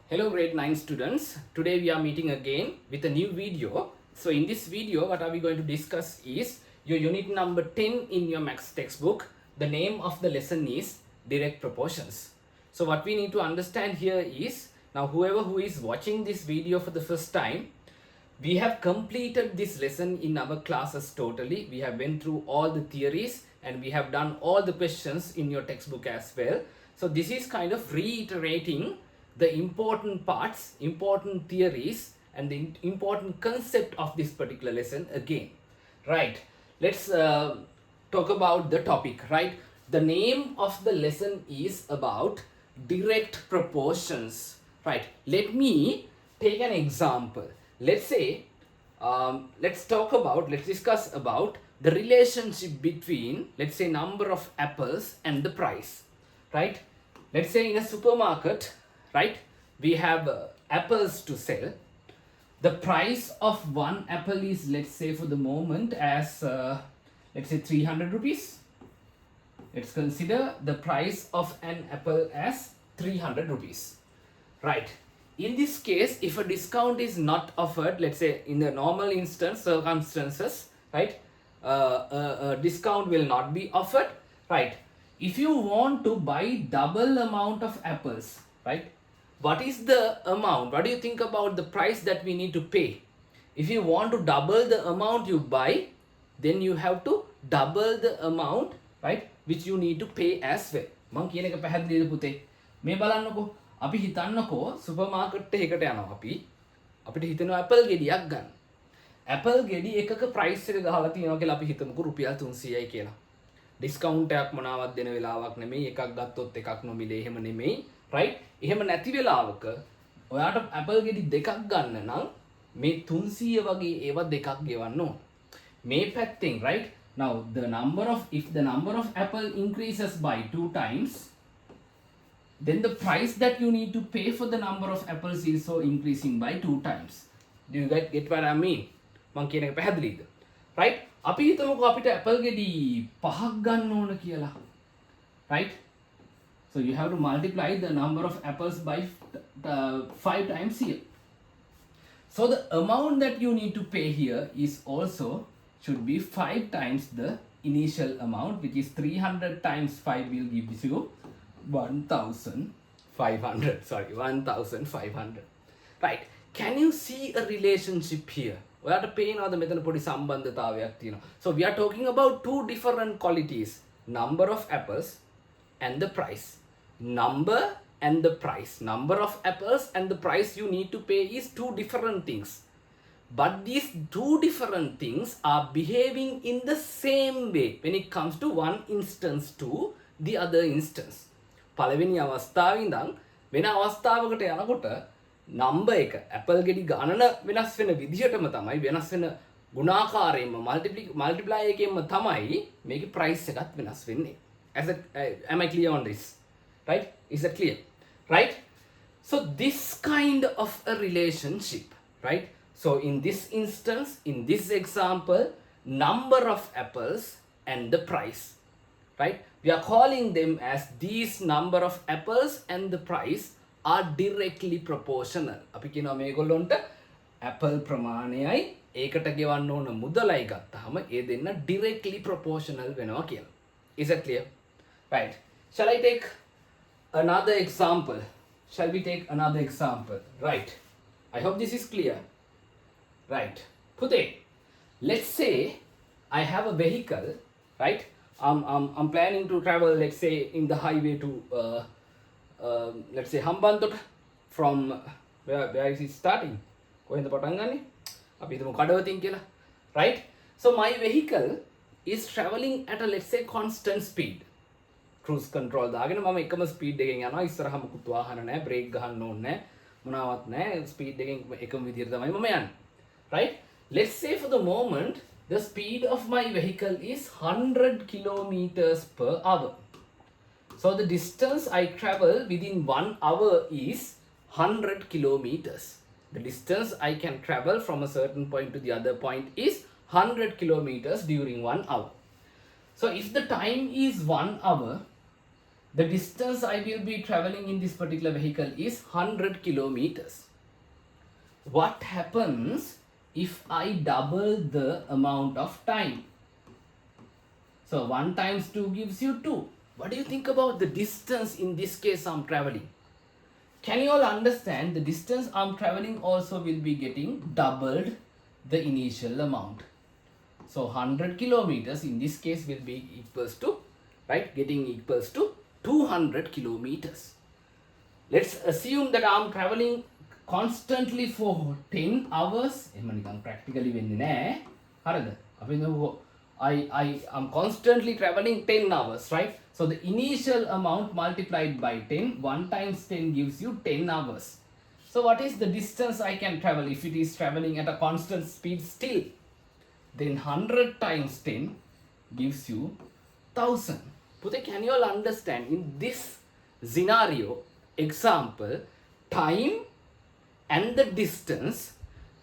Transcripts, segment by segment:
Hello grade 9 students. Today we are meeting again with a new video. So in this video what are we going to discuss is your unit number 10 in your maths textbook. The name of the lesson is direct proportions. So what we need to understand here is now whoever who is watching this video for the first time, we have completed this lesson in our classes totally. We have went through all the theories and we have done all the questions in your textbook as well. So this is kind of reiterating the important parts, important theories and the important concept of this particular lesson again. Right, let's talk about the topic, right? The name of the lesson is about direct proportions, right? Let me take an example. Let's say, let's discuss about the relationship between, let's say, number of apples and the price, right? Let's say in a supermarket, right, we have apples to sell. The price of one apple is, let's say for the moment, as let's say 300 rupees. Let's consider the price of an apple as 300 rupees, right? In this case, if a discount is not offered, let's say in the normal circumstances, right, a discount will not be offered, right? If you want to buy double amount of apples, right, what is the amount? What do you think about the price that we need to pay? If you want to double the amount you buy, then you have to double the amount, right, which you need to pay as well. මං කියන එක පැහැදිලිද පුතේ? මේ බලන්නකෝ. අපි හිතන්නකෝ super market එකකට යනවා අපි. අපිට හිතෙනවා ඇපල් ගෙඩියක් ගන්න. ඇපල් ගෙඩි එකක ප්‍රයිස් එක ගහලා තියෙනවා කියලා අපි හිතමුකෝ රුපියල් 300යි කියලා. ඩිස්කවුන්ට් එකක් මොනවත් දෙන වෙලාවක් නෙමෙයි. එකක් ගත්තොත් එකක් නොමිලේ එහෙම නෙමෙයි. right? එහෙම නැති වෙලාවක ඔයාට ඇපල් ගෙඩි දෙකක් ගන්න නම් මේ 300 වගේ ඒවා දෙකක් ගෙවන්න ඕන. මේ පැත්තෙන්, right? Now if the number of apple increases by 2 times, then the price that you need to pay for the number of apples is so increasing by 2 times. Do you get what I mean? මං කියන එක පැහැදිලිද? right? අපි හිතමුකෝ අපිට Apple ගෙඩි 5ක් ගන්න ඕන කියලා. right? So you have to multiply the number of apples by 5 times here. So the amount that you need to pay here is also should be 5 times the initial amount, which is 300 times 5 will give you 1,500. Sorry, 1,500. Right? Can you see a relationship here? ඔයාට පේනවද මෙතන පොඩි සම්බන්ධතාවයක් තියෙනවා. So we are talking about two different qualities, number of apples and the price. Number and the price. Number of apples and the price you need to pay is two different things. But these two different things are behaving in the same way when it comes to one instance to the other instance. පළවෙනි අවස්ථාවේ ඉඳන් වෙන අවස්ථාවකට යනකොට number එක Apple ගෙඩි ගණන වෙනස් වෙන විදිහටම තමයි වෙනස් වෙන ගුණාකාරයෙන්ම multiply එකෙන්ම තමයි මේකේ price එකත් වෙනස් වෙන්නේ. Am I clear on this? Right? Is that clear? Right? So this kind of a relationship, right? So in this instance, in this example, number of apples and the price, right? We are calling them as these number of apples and the price are directly proportional. අපි කියනවා මේගොල්ලොන්ට apple ප්‍රමාණයයි ඒකට ගෙවන්න ඕන මුදලයි ගත්තාම ඒ දෙන්න directly proportional වෙනවා කියලා. Is that clear? Right. Shall I take another example? Shall we take another example? Right. I hope this is clear. Right. Pute, let's say I have a vehicle, right? I'm planning to travel, let's say, in the highway to, let's say, Hambantota. From where is it starting? කොහෙන්ද පටන් ගන්නෙ? අපි හිතමු කඩවතින් කියලා. Right? So my vehicle is traveling at a, let's say, constant speed. Cruise control දාගෙන මම එකම speed එකෙන් යනවා. ඉස්සරහා මුකුත් වාහන නැහැ, බ්‍රේක් ගහන්න ඕනේ නැහැ, මොනවත් නැහැ. ස්පීඩ් එකෙන් එකම විදියට තමයි මම යන්නේ. Right? Let's say for the moment the speed of my vehicle is 100 kilometers per hour. So the distance I travel within 1 hour is 100 kilometers. The distance I can travel from a certain point to the other point is 100 kilometers during 1 hour. So if the time is 1 hour, The distance I will be traveling in this particular vehicle is 100 kilometers. What happens if I double the amount of time? So 1 times 2 gives you 2. What do you think about the distance in this case I'm traveling? Can you all understand the distance I'm traveling also will be getting doubled the initial amount. So 100 kilometers in this case will be equals to, right, getting equals to 200 kilometers. Let's assume that I'm traveling constantly for 10 hours. Practically I am constantly traveling 10 hours, right? So the initial amount multiplied by 10, 1 times 10 gives you 10 hours. So what is the distance I can travel if it is traveling at a constant speed still? Then 100 times 10 gives you 1000. Pute, can you all understand in this scenario, example, time and the distance,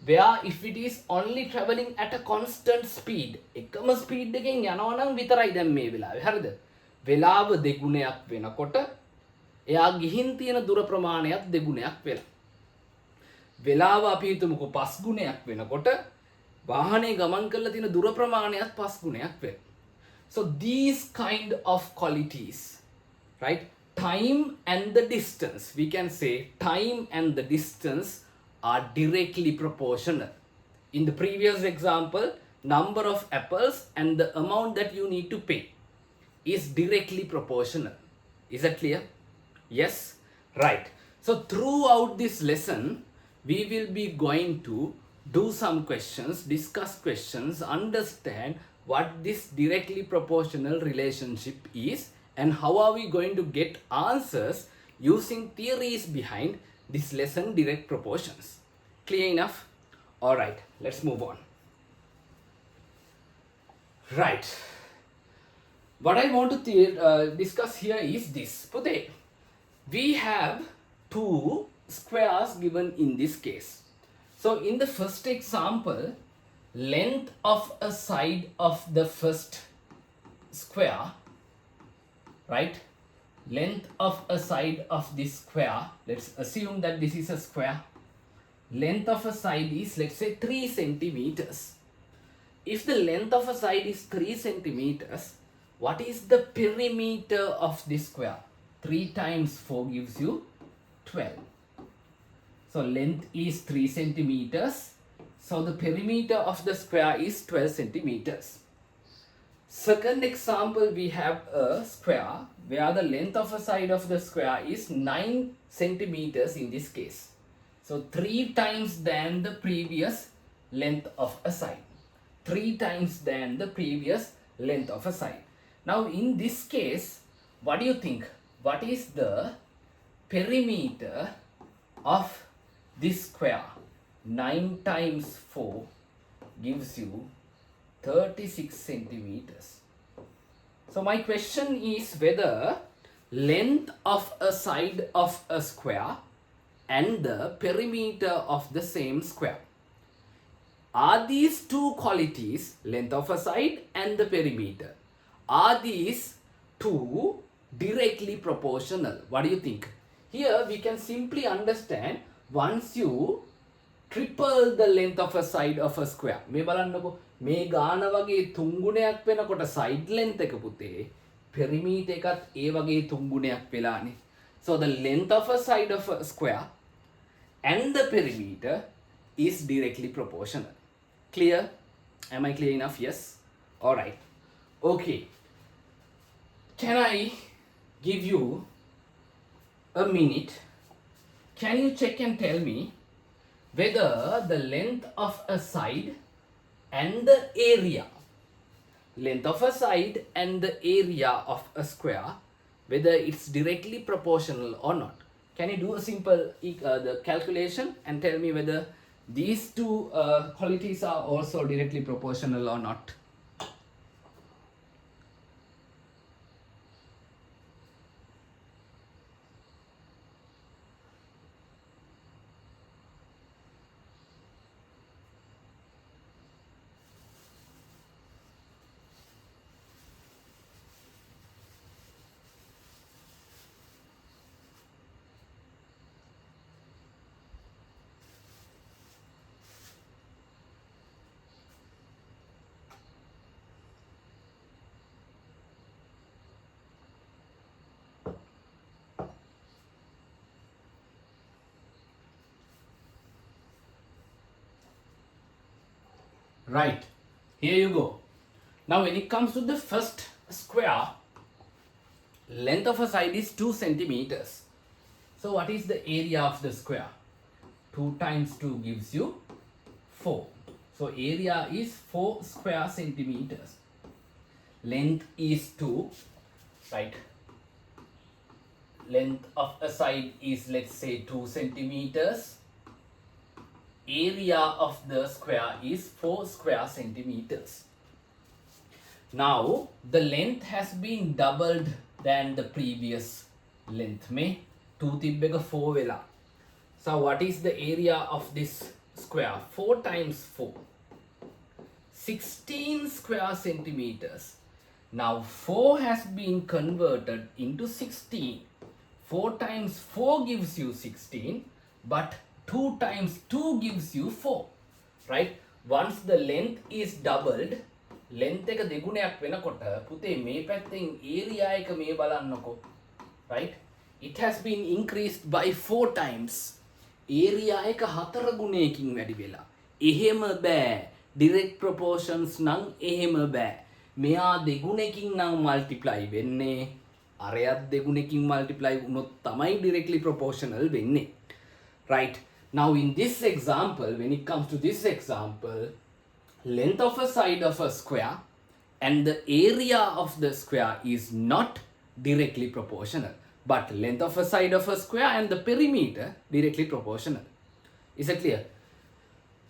where if it is only traveling at a constant speed, එකම speed එකෙන් යනවා නම් විතරයි දැන් මේ වෙලාවේ. හරිද? වෙලාව දෙගුණයක් වෙනකොට එයා ගිහින් තියෙන දුර ප්‍රමාණයත් දෙගුණයක් වෙනවා. වෙලාව අපි හිතමුකෝ 5 ගුණයක් වෙනකොට වාහනේ ගමන් කරලා තියෙන දුර ප්‍රමාණයත් 5 ගුණයක් වෙනවා. So these kind of qualities, right? Time and the distance, we can say time and the distance are directly proportional. In the previous example, number of apples and the amount that you need to pay is directly proportional. Is that clear? Yes? Right. So throughout this lesson, we will be going to do some questions, discuss questions, understand what this directly proportional relationship is and how are we going to get answers using theories behind this lesson, direct proportions. Clear enough? Alright, let's move on. Right. What I want to discuss here is this. Pute, we have two squares given in this case. So in the first example, length of a side of the first square, right? Length of a side of this square, let's assume that this is a square. Length of a side is, let's say, 3 centimeters. If the length of a side is 3 centimeters, what is the perimeter of this square? 3 times 4 gives you 12. So length is 3 centimeters. So the perimeter of the square is 12 centimeters. Second example, we have a square where the length of a side of the square is 9 centimeters in this case. So 3 times than the previous length of a side. 3 times than the previous length of a side. Now in this case, what do you think? What is the perimeter of this square? 9 times 4 gives you 36 centimeters. So my question is whether length of a side of a square and the perimeter of the same square, are these two qualities, length of a side and the perimeter, are these two directly proportional? What do you think? Here we can simply understand once you triple the length of a side of a square. මේ බලන්නකෝ මේ ගාන වගේ තුන් ගුණයක් වෙනකොට side length එක පුතේ perimeter එකත් ඒ වගේ තුන් ගුණයක් වෙලානේ. So the length of a side of a square and the perimeter is directly proportional. Clear? Am I clear enough? Yes? Alright. Okay. Can I give you a minute? Can you check and tell me whether the length of a side and the area, length of a side and the area of a square, whether it's directly proportional or not? Can you do a simple the calculation and tell me whether these two qualities are also directly proportional or not? Right, here you go. Now when it comes to the first square, length of a side is 2 centimeters. So what is the area of the square? 2 times 2 gives you 4. So area is 4 square centimeters. Length is 2, right? Length of a side is, let's say, 2 centimeters. Area of the square is 4 square centimeters. Now the length has been doubled than the previous length. May 2 තිබ්බ 4 වෙලා. So what is the area of this square? 4 times 4. 16 square centimeters. Now 4 has been converted into 16. 4 times 4 gives you 16, but 2 times 2 gives you 4. Right? Once the length is doubled, length එක දෙගුණයක් වෙනකොට පුතේ මේ පැත්තෙන් area එක මේ බලන්නකෝ. Right? It has been increased by 4 times. Area එක 4 ගුණයකින් වැඩි වෙලා. එහෙම බෑ. Direct proportions නම් එහෙම බෑ. මෙයා දෙගුණකින් නම් multiply වෙන්නේ. අරයත් දෙගුණකින් multiply වුණොත් තමයි directly proportional වෙන්නේ. Right? Now in this example, when it comes to this example, length of a side of a square and the area of the square is not directly proportional, but length of a side of a square and the perimeter directly proportional. Is it clear?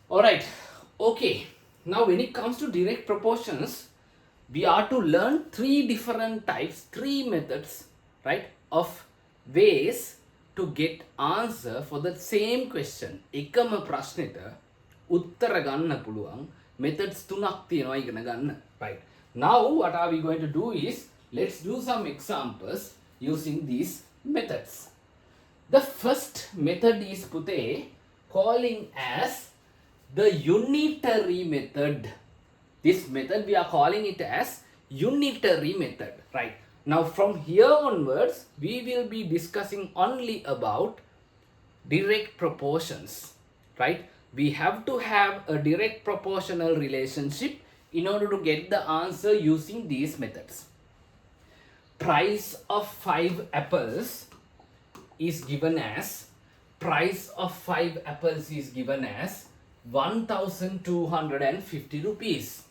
Alright, okay. Now when it comes to direct proportions, we are to learn 3 different types, 3 methods, right, of ways to get answer for the same question. එකම ප්‍රශ්නෙට උත්තර ගන්න පුළුවන් methods 3ක් තියෙනවා ඉගෙන ගන්න. Right. Now what are we going to do is, let's do some examples using these methods. The first method is පුතේ calling as the unitary method. This method we are calling it as unitary method. Right. Now from here onwards we will be discussing only about direct proportions. Right. We have to have a direct proportional relationship in order to get the answer using these methods. Price of 5 apples is given as 1,250 rupees.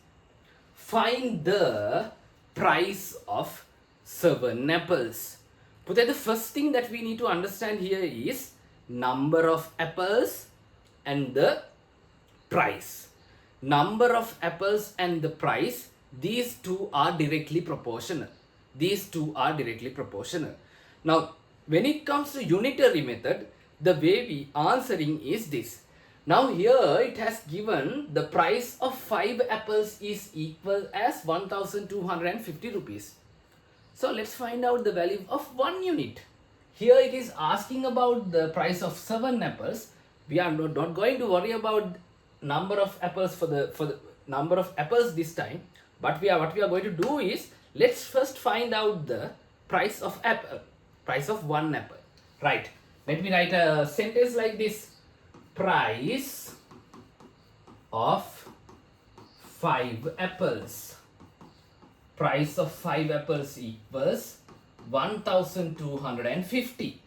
Find the price of 7 apples. But the first thing that we need to understand here is number of apples and the price. Number of apples and the price, these two are directly proportional. These two are directly proportional. Now, when it comes to unitary method, the way we answering is this. Now here it has given the price of 5 apples is equal as 1,250 rupees. So let's find out the value of 1 unit. Here it is asking about the price of 7 apples. We are not going to worry about number of apples for the number of apples this time, but what we are going to do is, let's first find out the price of apple, price of 1 apple. Right. Let me write a sentence like this. Price of 5 apples. Price of 5 apples equals 1,250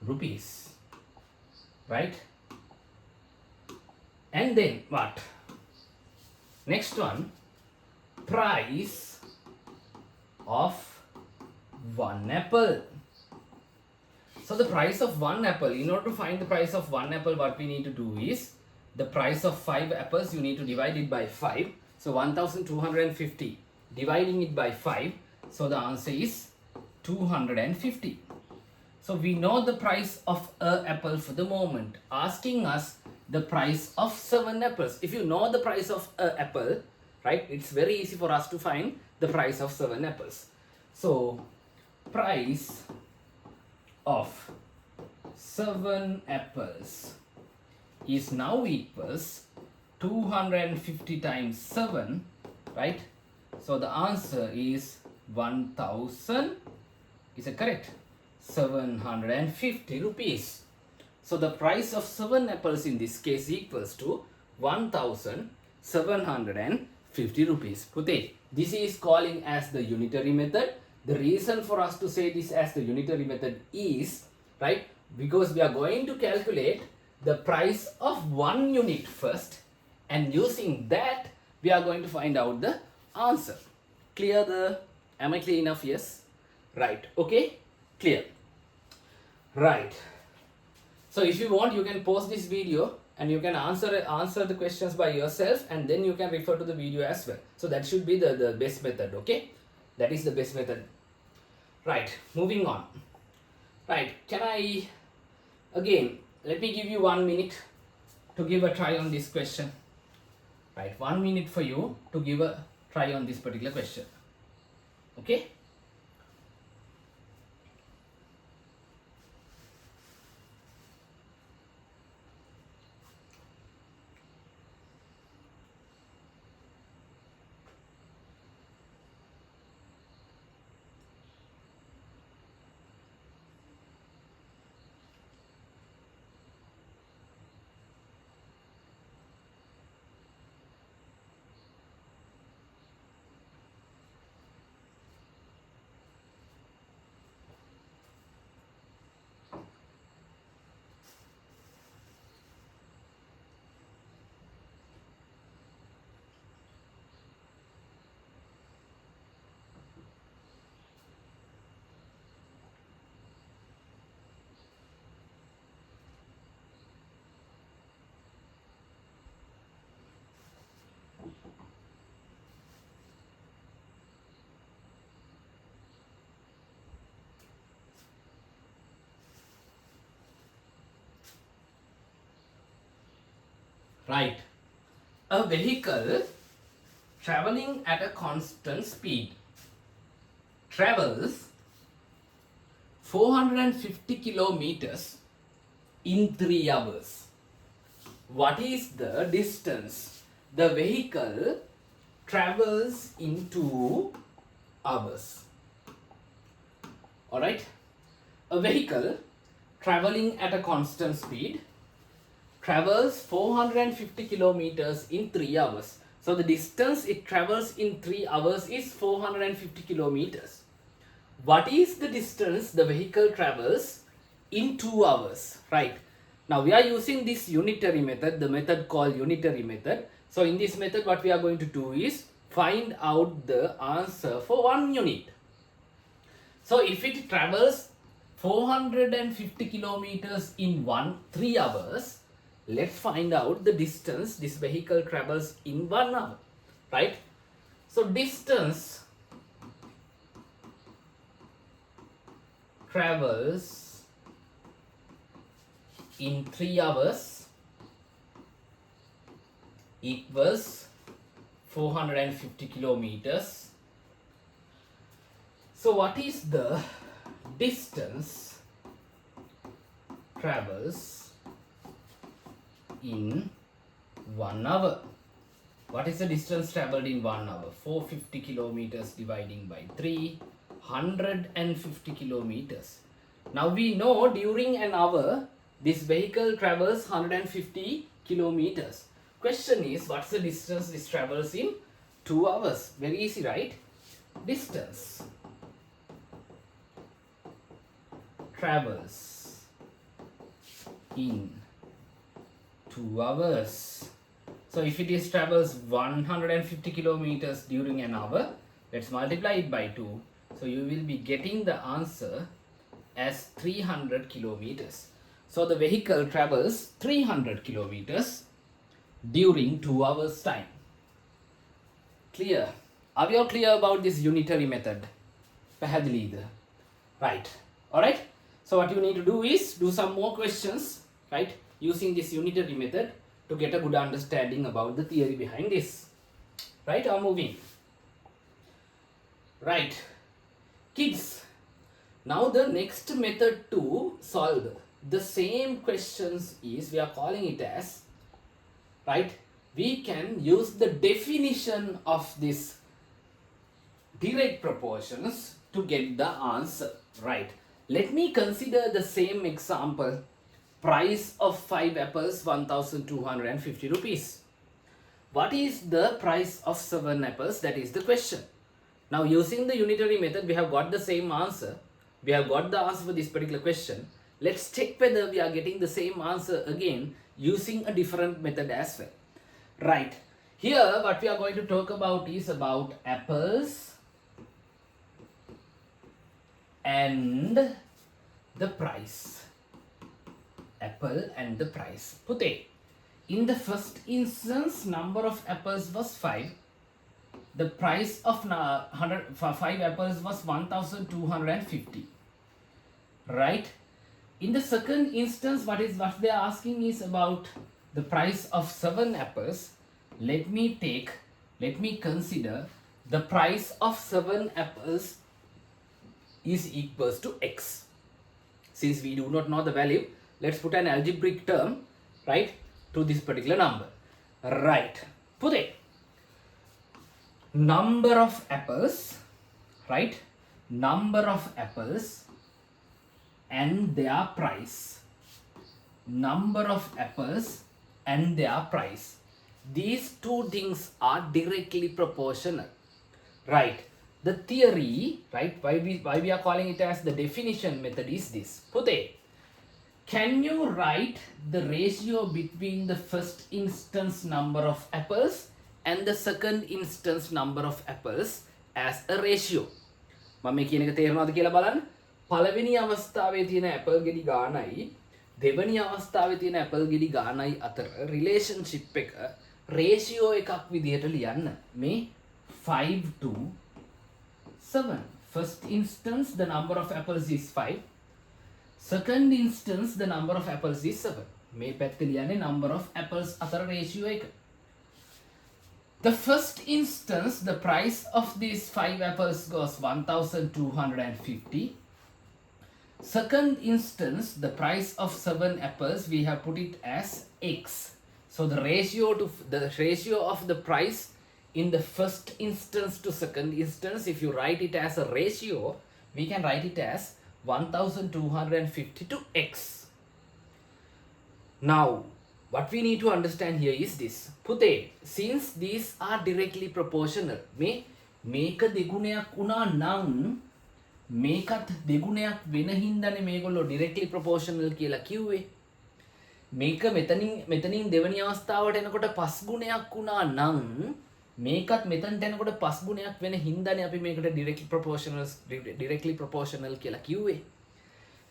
rupees. Right? And then what? Next one, price of 1 apple. So the price of 1 apple, in order to find the price of 1 apple, what we need to do is, the price of 5 apples, you need to divide it by 5. So 1,250 dividing it by 5. So the answer is 250. So we know the price of a apple for the moment. Asking us the price of 7 apples. If you know the price of a apple, right, it's very easy for us to find the price of 7 apples. So price of 7 apples is now equals 250 times 7, right? So the answer is 1,000. Is it correct? 750 rupees. So the price of 7 apples in this case equals to 1,750 750 rupees. Pute, this is calling as the unitary method. The reason for us to say this as the unitary method is, right, because we are going to calculate the price of 1 unit first, and using that we are going to find out the answer. Am I clear enough? Yes, right, okay, clear, right. So if you want, you can pause this video and you can answer the questions by yourself, and then you can refer to the video as well. So that should be the best method. Okay, that is the best method. Right, moving on. Right, can I again, let me give you 1 minute to give a try on this question. Right, 1 minute for you to give a try on this particular question. Okay. Right, a vehicle traveling at a constant speed travels 450 kilometers in 3 hours. What is the distance the vehicle travels in 2 hours? Alright, a vehicle traveling at a constant speed travels 450 kilometers in 3 hours. So the distance it travels in 3 hours is 450 kilometers. What is the distance the vehicle travels in 2 hours? Right. Now we are using this unitary method, the method called unitary method. So in this method, what we are going to do is find out the answer for 1 unit. So if it travels 450 kilometers in 3 hours, let's find out the distance this vehicle travels in 1 hour, right? So distance travels in 3 hours equals 450 kilometers. So what is the distance travels in 1 hour? What is the distance traveled in 1 hour? 450 kilometers dividing by 3, 150 kilometers. Now we know during an hour this vehicle travels 150 kilometers. Question is, what's the distance this travels in 2 hours? Very easy, right? Distance travels in 2 hours. So if it is travels 150 kilometers during an hour, let's multiply it by 2. So you will be getting the answer as 300 kilometers. So the vehicle travels 300 kilometers during 2 hours time. Clear? Are we all clear about this unitary method? Right. Alright. So what you need to do is do some more questions, right, using this unitary method to get a good understanding about the theory behind this. Right, or moving. Right. Kids, now the next method to solve the same questions is, we are calling it as, right, we can use the definition of this direct proportions to get the answer, right? Let me consider the same example. Price of 5 apples 1250 rupees. what is the price of 7 apples? That is the question. Now using the unitary method, we have got the same answer. We have got the answer for this particular question. Let's check whether we are getting the same answer again using a different method as well. Right. Here what we are going to talk about is about apples and the price. Apple and the price. Pute. In the first instance, number of apples was 5. The price of 5 apples was 1250. Right? In the second instance, what they are asking is about the price of 7 apples. Let me consider the price of 7 apples is equals to x. Since we do not know the value, let's put an algebraic term, right, to this particular number. Right. Put it. Number of apples, right? Number of apples and their price. Number of apples and their price. These two things are directly proportional. Right. The theory, right, why we are calling it as the definition method is this. Pute, can you write the ratio between the first instance number of apples and the second instance number of apples as a ratio? මම කියන එක තේරෙනවද කියලා බලන්න. පළවෙනි අවස්ථාවේ තියෙන Apple ගෙඩි ගානයි දෙවෙනි අවස්ථාවේ තියෙන ඇපල් ගෙඩි ගානයි අතර රිලේෂන්ෂිප් එක රේෂියෝ එකක් විදිහට ලියන්න. මේ 5 to 7. First instance the number of apples is 5. Second instance the number of apples is 7. මේ පැත්තේ ලියන්නේ number of apples අතර ratio එක. The first instance the price of these 5 apples goes 1250. Second instance the price of 7 apples we have put it as x. So the ratio of the price in the first instance to second instance, if you write it as a ratio, we can write it as 1250 to x. Now, what we need to understand here is this. Pute, since these are directly proportional, මේක දෙගුණයක් වුණා නම් මේකත් දෙගුණයක් වෙන හින්දානේ මේගොල්ලෝ directly proportional කියලා කිව්වේ. මේක මෙතනින් දෙවෙනි අවස්ථාවට එනකොට පස් ගුණයක් වුණා නම් මේකත් මෙතනට එනකොට පස් ගුණයක් වෙන හින්දානේ අපි මේකට directly proportional කියලා කිව්වේ.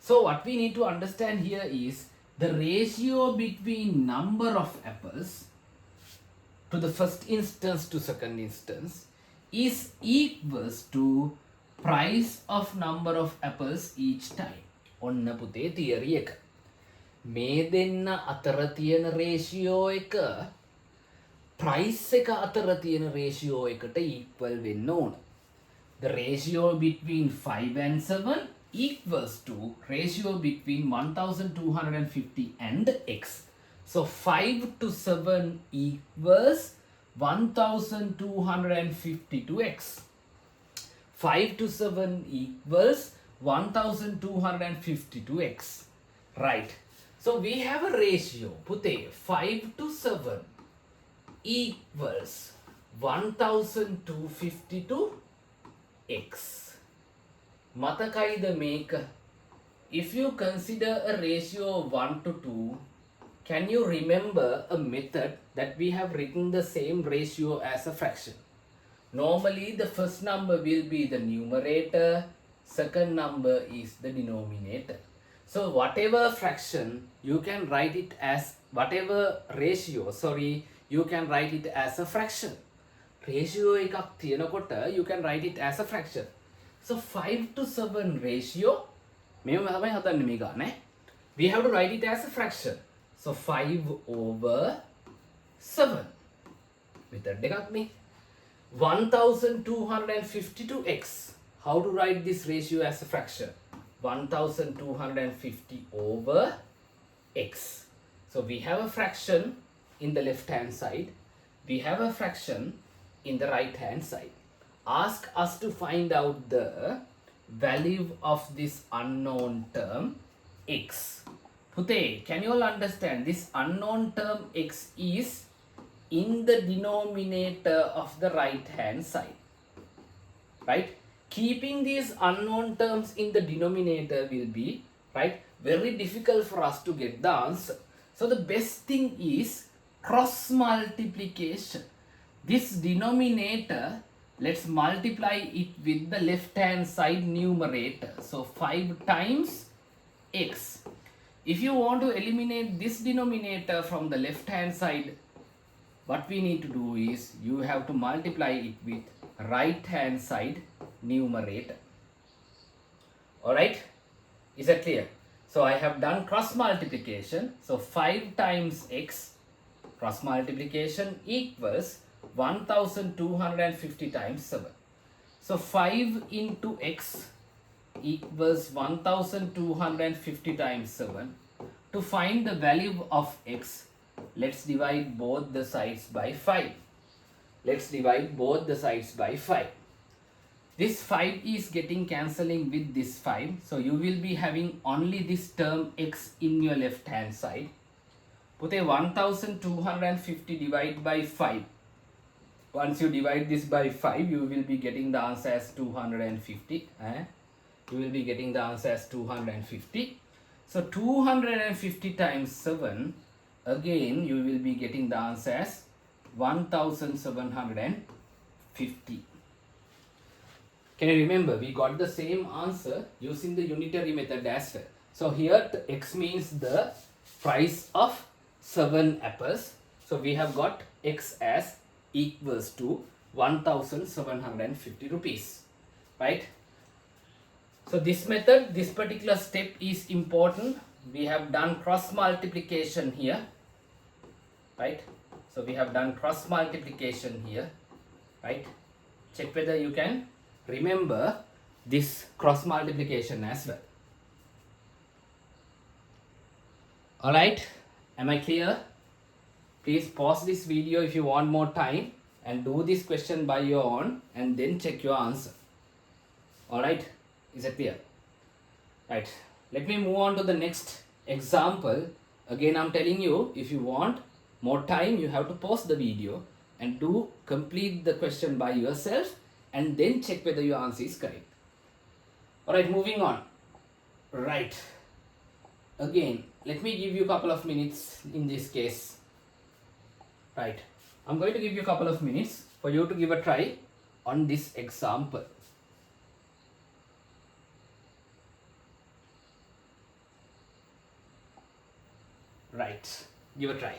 So what we need to understand here is the ratio between number of apples to the first instance to second instance is equals to price of number of apples each time. ඔන්න පුතේ theory එක. මේ දෙන්න අතර තියෙන ratio එක price එක අතර තියෙන ratio එකට equal වෙන්න ඕන. The ratio between 5 and 7 equals to ratio between 1250 and x. So 5 to 7 equals 1250 to x. 5 to 7 equals 1250 to x. Right. So we have a ratio. Pute 5 to 7 equals 1250 to x. Matakaida make, if you consider a ratio of 1 to 2, can you remember a method that we have written the same ratio as a fraction? Normally the first number will be the numerator, second number is the denominator. So whatever fraction, you can write it as, whatever ratio, you can write it as a fraction. Ratio එකක් තියෙනකොට you can write it as a fraction. So 5 to 7 ratio, we have to write it as a fraction. So 5 over 7. With that, 1250 to x. How to write this ratio as a fraction? 1250 over x. So we have a fraction in the left hand side. We have a fraction in the right hand side. Ask us to find out the value of this unknown term x. Pute, can you all understand this unknown term x is in the denominator of the right hand side, right? Keeping these unknown terms in the denominator will be, right, very difficult for us to get the answer. So the best thing is cross multiplication. This denominator, let's multiply it with the left hand side numerator. So 5 times x. If you want to eliminate this denominator from the left hand side, what we need to do is you have to multiply it with right hand side numerator. Alright, is that clear? So I have done cross multiplication. So 5 times x cross multiplication equals 1250 times 7. So 5 into x equals 1250 times 7. To find the value of x, let's divide both the sides by 5. Let's divide both the sides by 5. This 5 is getting cancelling with this 5. So you will be having only this term x in your left hand side. Put a 1250 divided by 5. Once you divide this by 5, you will be getting the answer as 250. You will be getting the answer as 250. So 250 times 7, again you will be getting the answer as 1750. Can you remember, we got the same answer using the unitary method as well. So here x means the price of 7 apples. So we have got x as equals to 1750 rupees, right? So this method, this particular step is important. We have done cross multiplication here, right? So we have done cross multiplication here, right? Check whether you can remember this cross multiplication as well. Alright, am I clear? Please pause this video if you want more time and do this question by your own and then check your answer. Alright, is it clear? Right, let me move on to the next example. Again, I'm telling you, if you want more time, you have to pause the video and do complete the question by yourself and then check whether your answer is correct. Alright, moving on. Right, again, let me give you a couple of minutes in this case. Right, I'm going to give you a couple of minutes for you to give a try on this example. Right, give a try.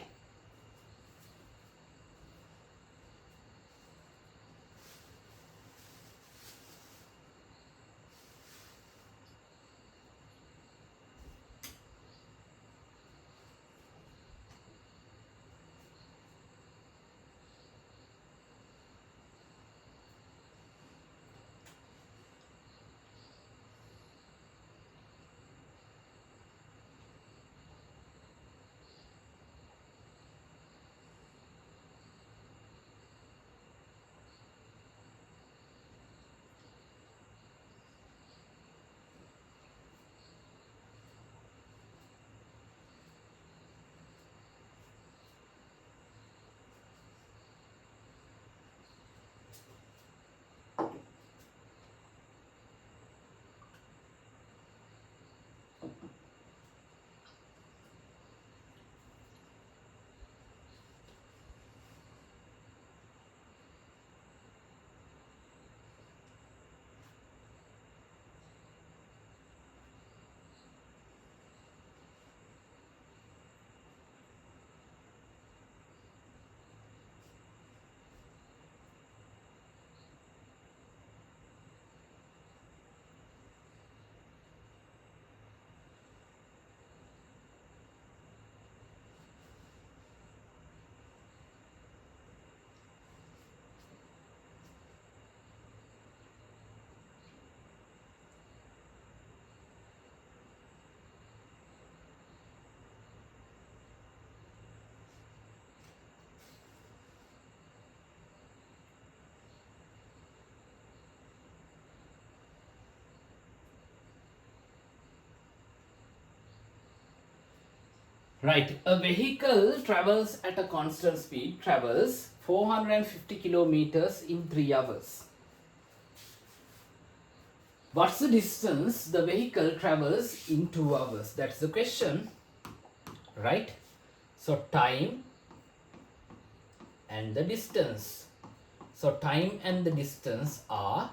Right, a vehicle travels at a constant speed, travels 450 kilometers in 3 hours. What's the distance the vehicle travels in 2 hours? That's the question, right? So time and the distance. So time and the distance are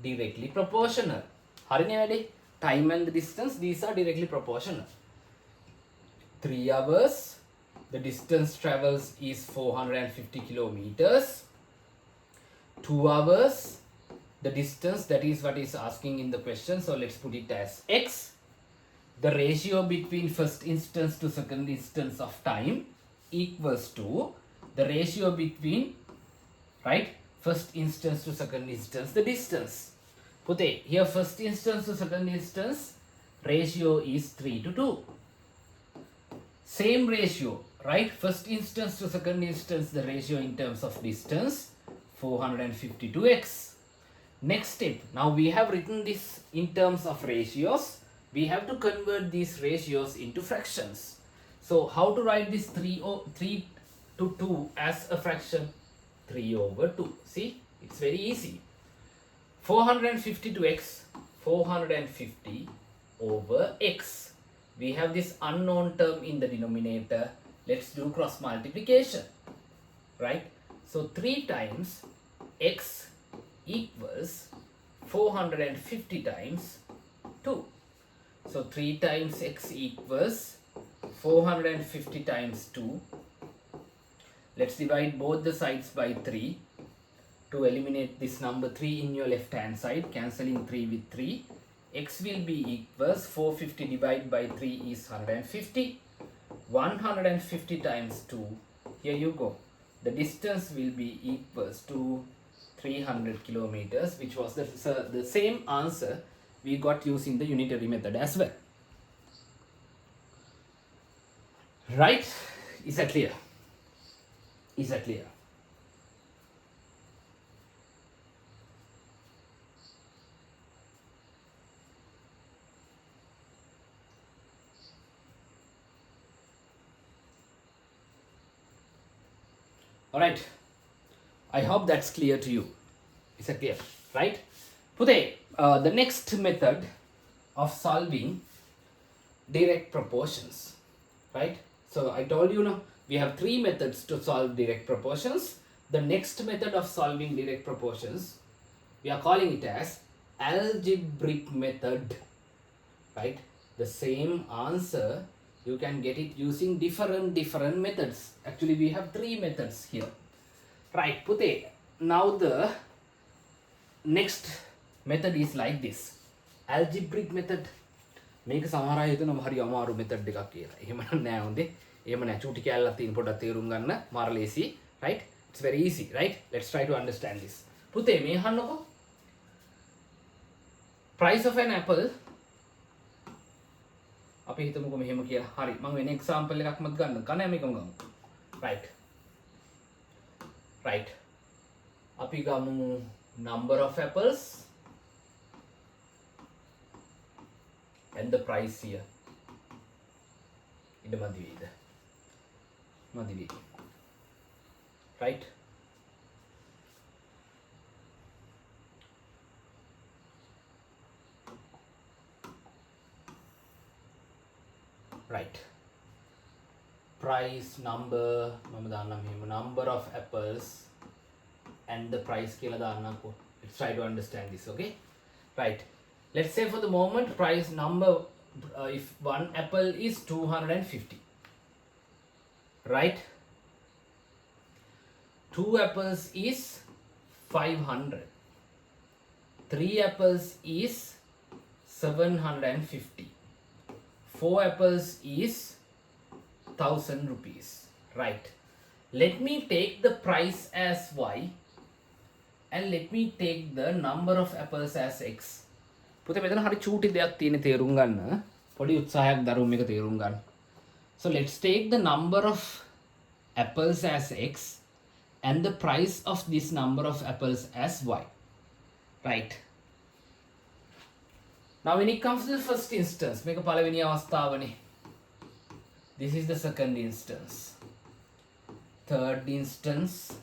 directly proportional. හරිනේ වැඩේ. Time and the distance, these are directly proportional. 3 hours, the distance travels is 450 kilometers. 2 hours, the distance, that is what is asking in the question. So let's put it as x. The ratio between first instance to second instance of time equals to the ratio between, right, first instance to second instance, the distance. Put it here, first instance to second instance ratio is 3 to 2. Same ratio, right? First instance to second instance, the ratio in terms of distance, 450 to x. Next step, now we have written this in terms of ratios. We have to convert these ratios into fractions. So how to write this 3 to 2 as a fraction? 3 over 2. See, it's very easy. 450 to x, 450 over x. We have this unknown term in the denominator. Let's do cross multiplication, right? So 3 times x equals 450 times 2. So 3 times x equals 450 times 2. Let's divide both the sides by 3 to eliminate this number 3 in your left hand side, cancelling 3 with 3. X will be equals 450 divided by 3 is 150. 150 times 2, here you go. The distance will be equals to 300 kilometers, which was the same answer we got using the unitary method as well. Right? Is that clear? Is that clear? Alright, I hope that's clear to you. Is that clear? Right? Today, the next method of solving direct proportions. Right? So I told you now, we have 3 methods to solve direct proportions. The next method of solving direct proportions, we are calling it as algebraic method. Right? The same answer, you can get it using different methods. Actually, we have 3 methods here. Right, Pute. Now the next method is like this. Algebraic method. මේක සමහර අය හිතනවා හරි අමාරු method එකක් කියලා. එහෙම නෑ හොඳේ. එහෙම නෑ. චූටි කැලලක් තියෙන පොඩ්ඩක් තේරුම් ගන්න. මාර ලේසි. Right? It's very easy, right? Let's try to understand this. පුතේ මේ අහන්නකෝ. Price of an apple, අපි හිතමුකෝ මෙහෙම කියලා. හරි. මම වෙන example එකක් මත් ගන්න. කණෑ මේකම ගමු. Right. Right. අපි ගමු number of apples and the price here. ඉඩ මදි වේද? මදි වේ. Right? Right. Price number, මම දාන්නම් මෙහෙම number of apples and the price කියලා දාන්නම්කෝ. Let's try to understand this, okay? Right. Let's say for the moment price number, if one apple is 250, right? 2 apples is 500. 3 apples is 750. 4 apples is 1000 rupees, right? Let me take the price as y and let me take the number of apples as x. පුතේ මෙතන හරි චූටි දෙයක් තියෙන තේරුම් ගන්න. පොඩි උත්සාහයක් දරුවෝ මේක තේරුම් ගන්න. So let's take the number of apples as x and the price of this number of apples as y. Right? Now when it comes to the first instance, මේක පළවෙනි අවස්ථාවනේ. This is the second instance, third instance,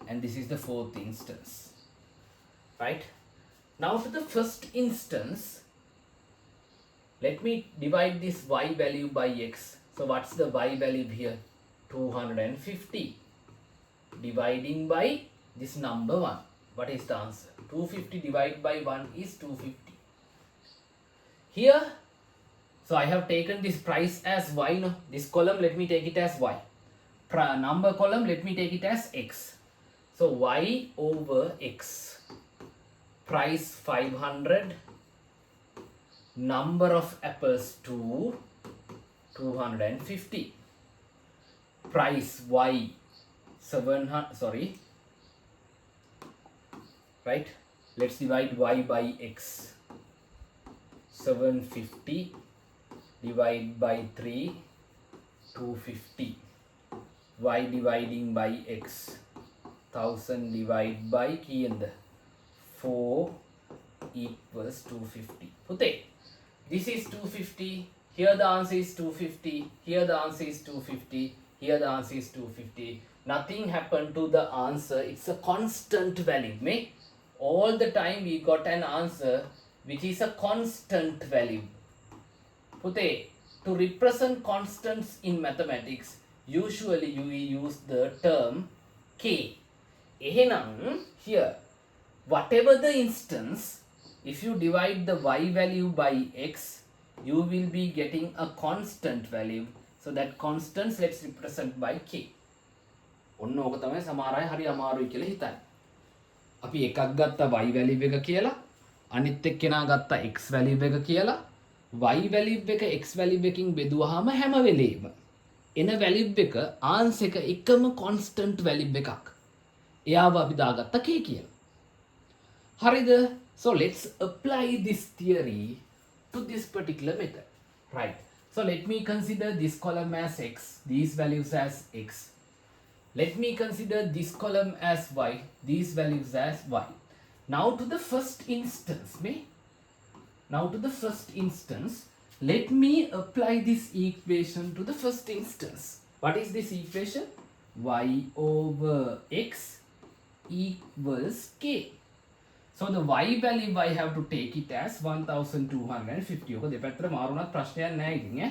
and this is the fourth instance, right? Now to the first instance, let me divide this y value by x. So what's the y value here? 250 dividing by this number 1. What is the answer? 250 divided by 1 is 250. Here, so I have taken this price as y. No, this column let me take it as y. Number column let me take it as x. So y over x. Price 500. Number of apples 250. Price y 700. Sorry. Right. Let's divide y by x. 750 divide by 3, 250. Y dividing by x, 1000 divided by 4 equals 250. Puthe, this is 250. Here the answer is 250. Here the answer is 250. Here the answer is 250. Nothing happened to the answer. It's a constant value. May all the time we got an answer which is a constant value. Puthe, to represent constants in mathematics, usually you use the term k. Ehenam, here, whatever the instance, if you divide the y value by x, you will be getting a constant value. So that constants let's represent by k. ඔන්න ඕක තමයි සමහර අය හරි අමාරුයි කියලා හිතන්නේ. අපි එකක් ගත්තා y value එක කියලා, අනිත් එක්කෙනා ගත්තා x value එක කියලා, y value එක x value එකකින් බෙදුවාම හැම වෙලේම එන value එක answer එක එකම constant value එකක්. එයාව අපි දාගත්තා k කියලා. හරිද? So let's apply this theory to this particular method. Right. So let me consider this column as x, these values as x. Let me consider this column as y, these values as y. Now to the first instance, let me apply this equation to the first instance. What is this equation? Y over x equals k. So the y value I have to take it as 1250. ඔක දෙපැත්තට මාරුණත් ප්‍රශ්නයක් නැහැ ඉතින් ඈ.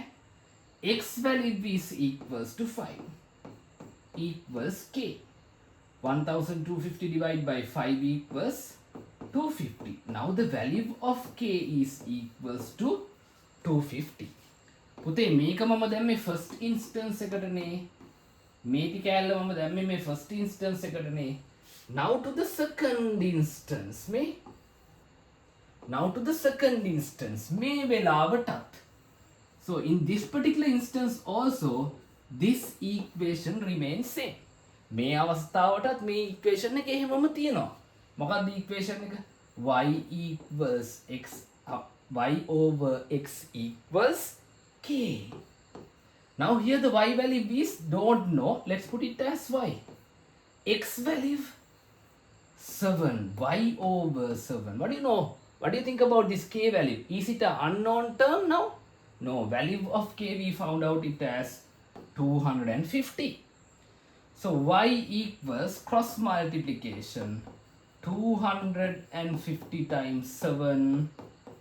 X value is equals to 5 equals k. 1250 divided by 5 equals 250. Now the value of k is equals to 250. පුතේ මේක මම දැම්මේ first instance එකටනේ. මේ ටික ඇල්ල මම දැම්මේ මේ first instance එකටනේ. Now to the second instance, may වෙලාවටත්. So in this particular instance also, this equation remains same. මේ අවස්ථාවටත් මේ equation එක එහෙමම තියෙනවා. මොකක්ද equation එක? Y equals x, y over x equals k. Now here the y value is don't know. Let's put it as y. X value 7, y over 7. What do you know? What do you think about this k value? Is it an unknown term now? No, value of k we found out it as 250. So y equals cross multiplication 250 times 7.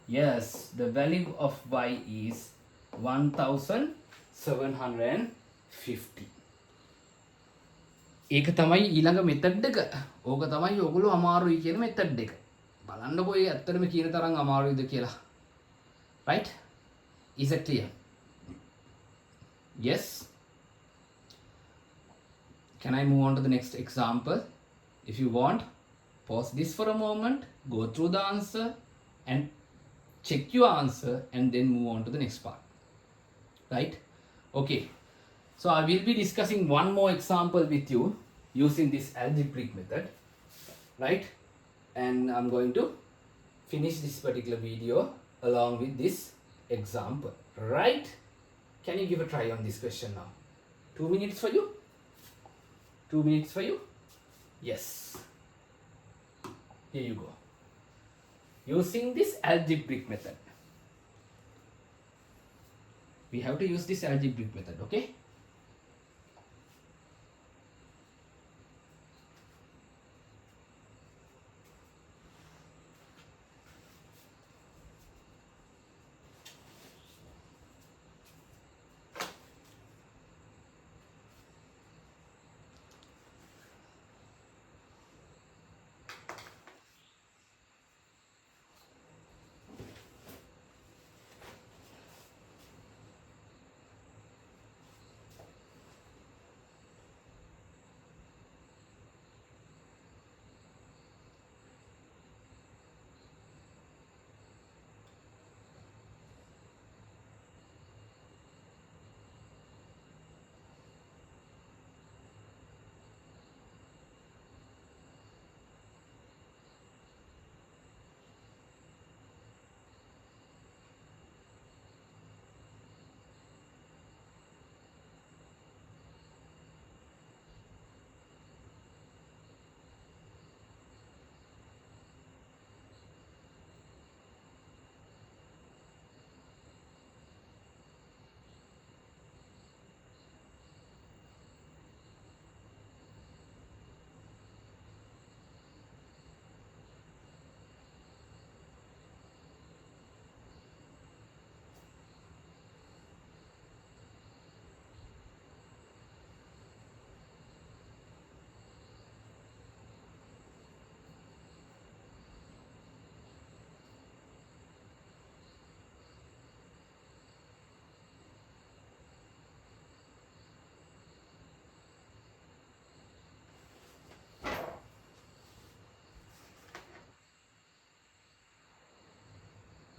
Yes, the value of y is 1750. ඒක තමයි ඊළඟ method එක. ඕක තමයි ඔයගොල්ලෝ අමාරුයි කියන method එක. බලන්නකෝ ඒ ඇත්තටම කියන තරම් අමාරුයිද කියලා. Right? Is it clear? Yes. Can I move on to the next example? If you want, pause this for a moment, go through the answer and check your answer and then move on to the next part. Right? Okay. So I will be discussing one more example with you using this algebraic method, right? And I'm going to finish this particular video along with this example, right? Can you give a try on this question now? 2 minutes for you? 2 minutes for you? Yes. Here you go. Using this algebraic method. We have to use this algebraic method, okay?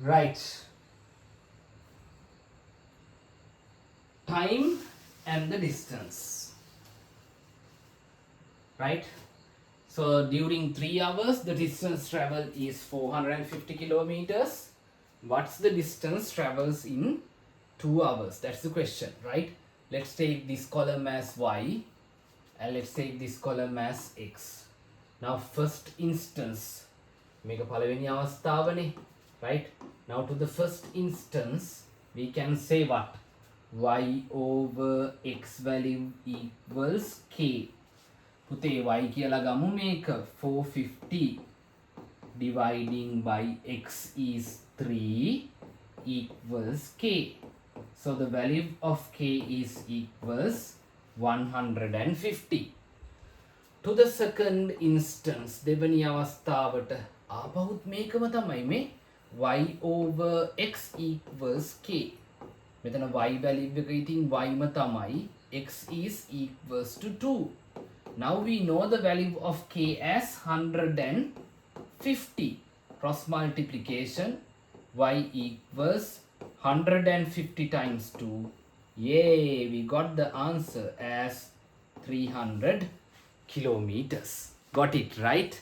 Right. Time and the distance. Right. So during 3 hours, the distance traveled is 450 kilometers. What's the distance travels in 2 hours? That's the question, right? Let's take this column as y and let's take this column as x. Now first instance, make a palaveni avasthavane, right? Now to the first instance, we can say what? Y over x value equals k. පුතේ y කියලා ගමු මේක 450 dividing by x is 3 equals k. So the value of k is equals 150. To the second instance, දෙවැනි අවස්ථාවට ආපහුත් මේකම තමයි මේ y over x equals k. මෙතන y value එක ඉතින් y ම තමයි, x is equals to 2. Now we know the value of k as 150. Cross multiplication, y equals 150 times 2. Yay, we got the answer as 300 kilometers. Got it, right?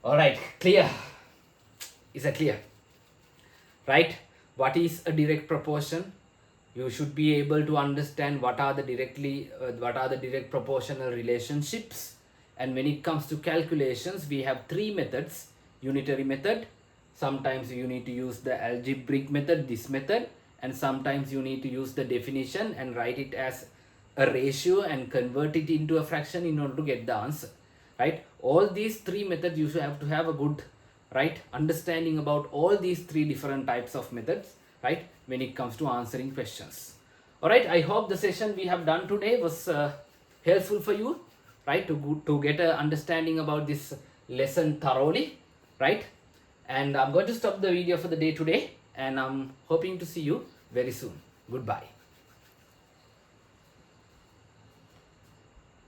Alright, clear? Is that clear? Right? What is a direct proportion? You should be able to understand what are the direct proportional relationships. And when it comes to calculations, we have 3 methods. Unitary method, sometimes you need to use the algebraic method, this method, and sometimes you need to use the definition and write it as a ratio and convert it into a fraction in order to get the answer, right? All these 3 methods, you should have to have a good, right, understanding about all these 3 different types of methods, right, when it comes to answering questions. All right, I hope the session we have done today was helpful for you, right, to get an understanding about this lesson thoroughly, right? And I'm going to stop the video for the day today, and I'm hoping to see you very soon. Goodbye.